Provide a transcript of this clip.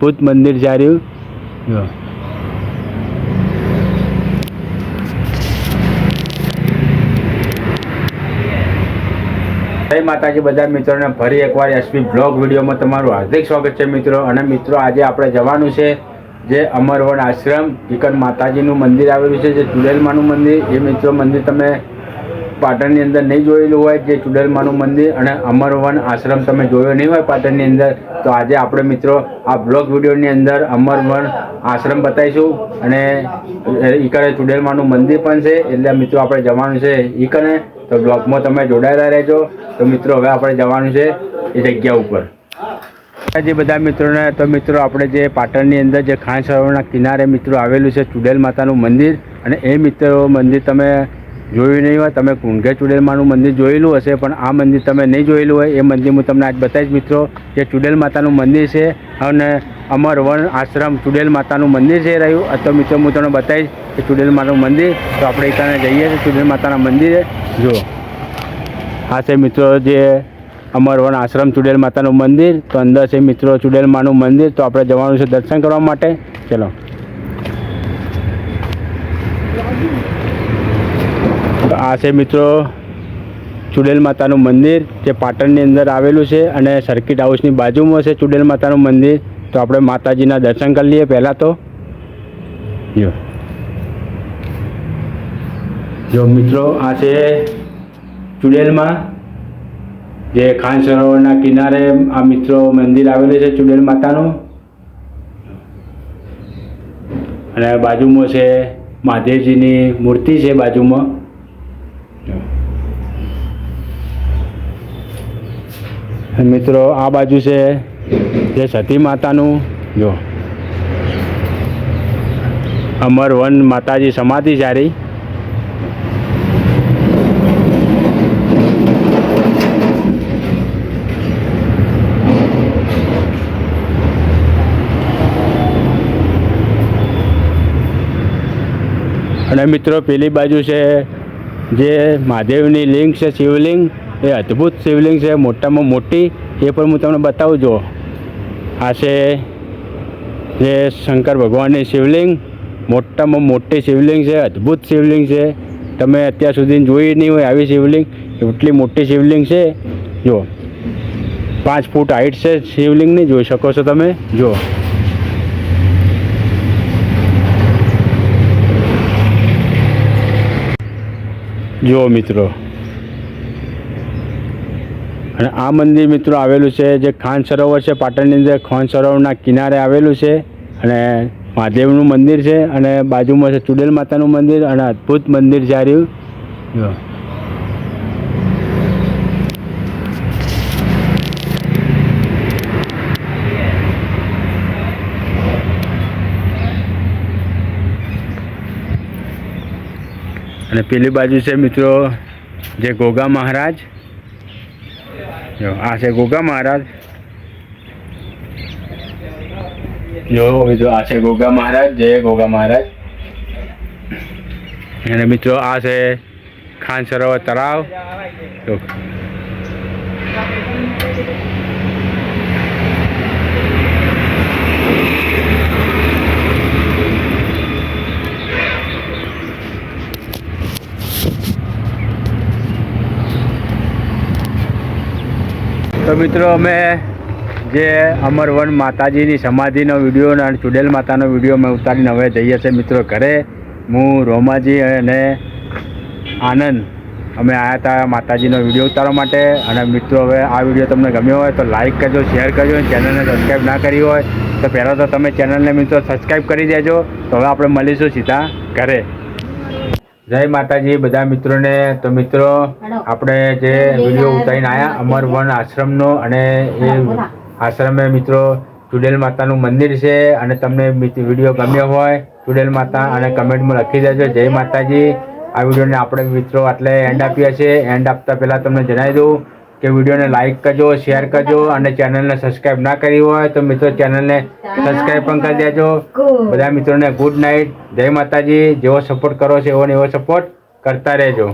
અદ્ભુત મંદિર છે રહ્યું. જો જય માતાજી બધા મિત્રોને ફરી એકવાર એસપી બ્લોગ વિડીયોમાં તમારું હાર્દિક સ્વાગત છે મિત્રો. અને મિત્રો આજે આપણે જવાનું છે જે અમરવન આશ્રમ ઈકન માતાજીનું મંદિર આવેલું છે, જે ચુડેલમાનું મંદિર. એ મિત્રો મંદિર તમે પાટણની અંદર નહીં જોયેલું હોય, જે ચુડેલમાનું મંદિર અને અમરવન આશ્રમ તમે જોયો નહીં હોય પાટણની અંદર, તો આજે આપણે મિત્રો આ બ્લોગ વિડીયોની અંદર અમરવન આશ્રમ બતાવીશું અને ઈકને ચુડેલમાનું મંદિર પણ છે. એટલે મિત્રો આપણે જવાનું છે ઈકને, તો બ્લોગમાં તમે જોડાયેલા રહેજો. તો મિત્રો હવે આપણે જવાનું છે એ જગ્યા ઉપર. જે બધા મિત્રોને તો મિત્રો આપણે જે પાટણની અંદર જે ખાન સરોવરના કિનારે મિત્રો આવેલું છે ચુડેલ માતાનું મંદિર, અને એ મિત્રો મંદિર તમે જોયું નહીં હોય, તમે કુંઢે ચુડેલમાનું મંદિર જોયેલું હશે, પણ આ મંદિર તમે નહીં જોયેલું હોય એ મંદિર હું તમને આજ બતાવીશ મિત્રો. જે ચુડેલ માતાનું મંદિર છે અને અમરવન આશ્રમ ચુડેલ માતાનું મંદિર છે રહ્યું. તો મિત્રો હું તમને બતાવીશ કે ચુડેલ માતાનું મંદિર. તો આપણે ત્યાં જઈએ છીએ ચુડેલ માતાના મંદિરે. જો આ છે મિત્રો જે અમરવન આશ્રમ ચુડેલ માતાનું મંદિર. તો અંદર છે મિત્રો ચુડેલમાનું મંદિર. તો આપણે જવાનું છે દર્શન કરવા માટે. ચલો તો આ છે મિત્રો ચુડેલ માતાનું મંદિર, જે પાટણની અંદર આવેલું છે અને સર્કિટ હાઉસની બાજુમાં છે ચુડેલ માતાનું મંદિર. તો આપણે માતાજીના દર્શન કરી લઈએ પહેલાં. તો જો મિત્રો આ છે ચુડેલમાં, જે ખાન સરોવરના કિનારે આ મિત્રો મંદિર આવેલું છે ચુડેલ માતાનું. અને બાજુમાં છે મહાદેવજીની મૂર્તિ છે બાજુમાં. મિત્રો આ બાજુ છે જે સતી માતાનું, જો અમરવન માતાજી સમાધિ સારી. અને મિત્રો પેલી બાજુ છે જે મહાદેવની લિંગ છે, શિવલિંગ. એ અદ્ભુત શિવલિંગ છે, મોટામાં મોટી. એ પણ હું તમને બતાવું. જો આ છે જે શંકર ભગવાનની શિવલિંગ, મોટામાં મોટી શિવલિંગ છે, અદ્ભુત શિવલિંગ છે. તમે અત્યાર સુધી જોઈ નહીં હોય આવી શિવલિંગ. એટલી મોટી શિવલિંગ છે. જો 5 ફૂટ હાઈટ છે શિવલિંગની, જોઈ શકો છો તમે. જો મિત્રો, અને આ મંદિર મિત્રો આવેલું છે જે ખાન સરોવર છે પાટણની અંદર, ખાન સરોવરના કિનારે આવેલું છે. અને મહાદેવનું મંદિર છે અને બાજુમાં છે ચુડેલ માતાનું મંદિર. અને અદ્ભુત મંદિર છે રહ્યું. અને પેલી બાજુ છે મિત્રો જે ગોગા મહારાજ. જો આ છે ગોગા મહારાજ. જો મિત્રો આ છે ગોગા મહારાજ, જય ગોગા મહારાજ. અને મિત્રો આ છે ખાન સરોવર તળાવ. તો મિત્રો અમે જે અમરવન માતાજીની સમાધિનો વિડીયો અને ચુડેલ માતાનો વિડીયો અમે ઉતારીને હવે જઈએ છીએ મિત્રો ઘરે. હું રોમાજી અને આનંદ અમે આવ્યા હતા માતાજીનો વિડીયો ઉતારવા માટે. અને મિત્રો હવે આ વિડીયો તમને ગમ્યો હોય તો લાઈક કરજો, શેર કરજો. ચેનલને સબસ્ક્રાઈબ ના કરી હોય તો પહેલાં તો તમે ચેનલને મિત્રો સબસ્ક્રાઈબ કરી દેજો. તો હવે આપણે મળીશું સીધા ઘરે. જય માતાજી બધા મિત્રોને. તો મિત્રો આપણે જે વિડીયો ઉતારીને આવ્યા અમરવન આશ્રમનો, અને એ આશ્રમે મિત્રો ચુડેલ માતાનું મંદિર છે. અને તમને વિડીયો ગમ્યો હોય ચુડેલ માતા અને કમેન્ટમાં લખી દેજો જય માતાજી. આ વિડીયોને આપણે મિત્રો આટલે એન્ડ આપીએ છીએ. એન્ડ આપતા પહેલાં તમને જણાવી દઉં કે વિડીયોને લાઈક કરજો, શેર કરજો, અને ચેનલને સબસ્ક્રાઈબ ના કરી હોય તો મિત્રો ચેનલને સબસ્ક્રાઈબ પણ કરી દેજો. બધા મિત્રોને ગુડ નાઇટ, જય માતાજી. જેવો સપોર્ટ કરો છો એવો ને એવો સપોર્ટ કરતા રહેજો.